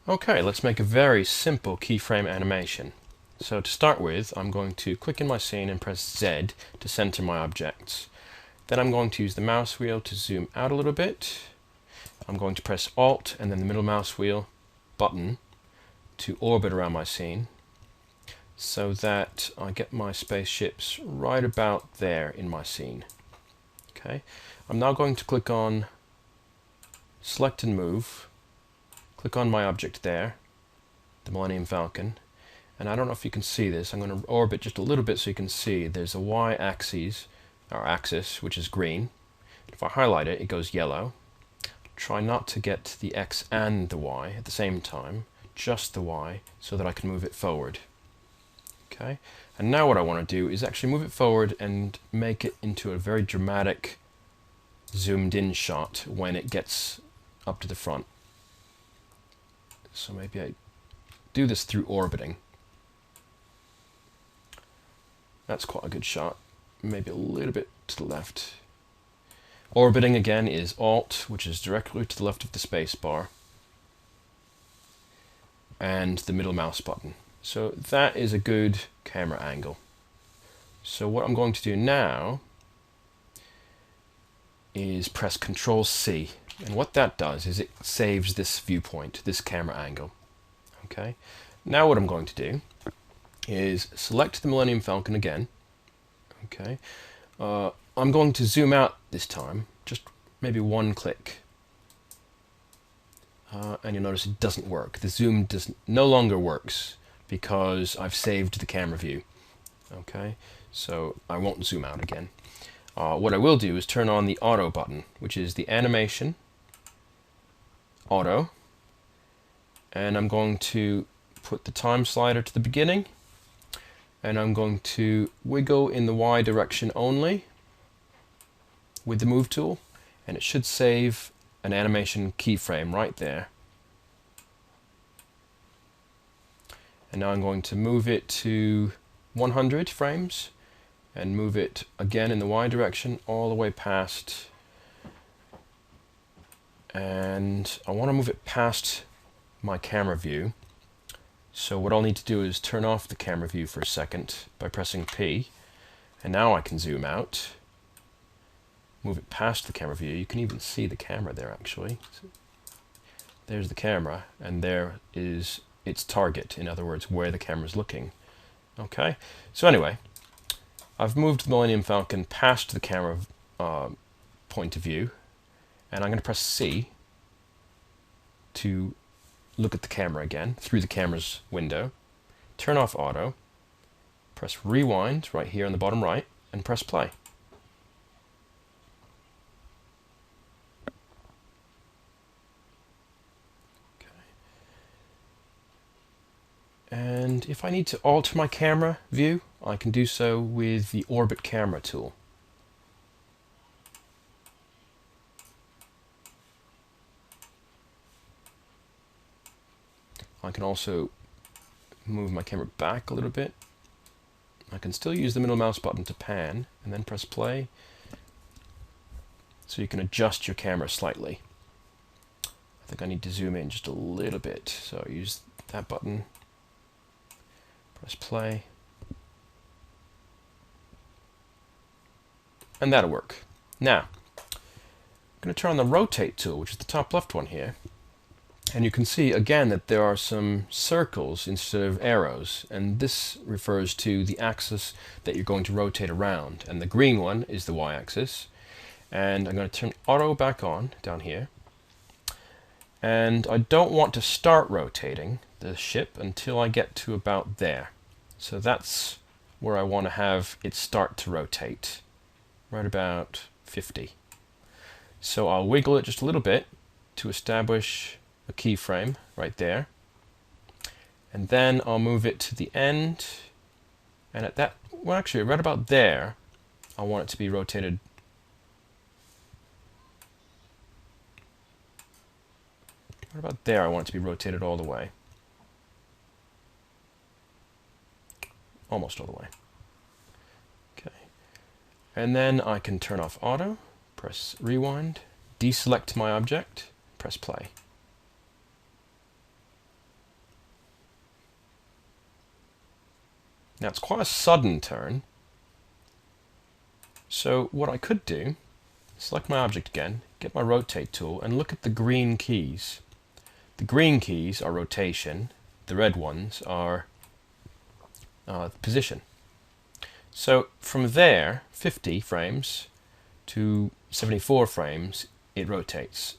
Okay, let's make a very simple keyframe animation. So to start with, I'm going to click in my scene and press Z to center my objects. Then I'm going to use the mouse wheel to zoom out a little bit. I'm going to press Alt and then the middle mouse wheel button to orbit around my scene so that I get my spaceships right about there in my scene. Okay, I'm now going to click on Select and Move, click on my object there, the Millennium Falcon, and I don't know if you can see this. I'm going to orbit just a little bit so you can see there's a y-axis, or axis, which is green. If I highlight it, it goes yellow. Try not to get the X and the Y at the same time, just the Y, so that I can move it forward. Okay, and now what I want to do is actually move it forward and make it into a very dramatic zoomed in shot when it gets up to the front. So maybe I do this through orbiting. That's quite a good shot. Maybe a little bit to the left. Orbiting again is Alt, which is directly to the left of the space bar, and the middle mouse button. So that is a good camera angle. So what I'm going to do now is press Control C, and what that does is it saves this viewpoint, this camera angle. Okay. Now what I'm going to do is select the Millennium Falcon again. Okay. I'm going to zoom out this time, just maybe one click. And you'll notice it doesn't work. The zoom no longer works because I've saved the camera view. Okay, so I won't zoom out again. What I will do is turn on the auto button, which is the animation, auto, and I'm going to put the time slider to the beginning, and I'm going to wiggle in the Y direction only with the move tool, and it should save an animation keyframe right there. And now I'm going to move it to 100 frames and move it again in the Y direction all the way past, and I want to move it past my camera view. So what I'll need to do is turn off the camera view for a second by pressing P, and now I can zoom out, move it past the camera view. You can even see the camera there actually. There's the camera, and there is its target, in other words, where the camera is looking. Okay, so anyway, I've moved the Millennium Falcon past the camera point of view, and I'm going to press C to look at the camera again through the camera's window, turn off auto, press rewind right here on the bottom right, and press play. And if I need to alter my camera view, I can do so with the Orbit Camera tool. I can also move my camera back a little bit. I can still use the middle mouse button to pan and then press play. So you can adjust your camera slightly. I think I need to zoom in just a little bit. So use that button, press play, and that'll work. Now, I'm going to turn on the rotate tool, which is the top left one here. And you can see again that there are some circles instead of arrows, and this refers to the axis that you're going to rotate around, and the green one is the y-axis. And I'm going to turn auto back on down here, and I don't want to start rotating the ship until I get to about there. So that's where I want to have it start to rotate, right about 50. So I'll wiggle it just a little bit to establish a keyframe right there, and then I'll move it to the end, and at that, well actually right about there, I want it to be rotated right about there. I want it to be rotated all the way, almost all the way. Okay, and then I can turn off auto, press rewind, deselect my object, press play. Now it's quite a sudden turn, so what I could do, select my object again, get my rotate tool, and look at the green keys. The green keys are rotation, the red ones are position. So from there, 50 frames to 74 frames, it rotates.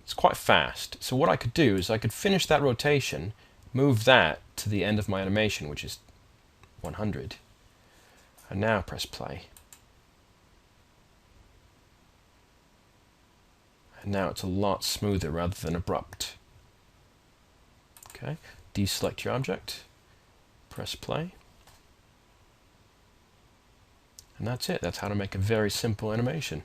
It's quite fast. So what I could do is I could finish that rotation, move that to the end of my animation, which is 100, and now press play. And now it's a lot smoother rather than abrupt. Okay, deselect your object, press play, and that's it. That's how to make a very simple animation.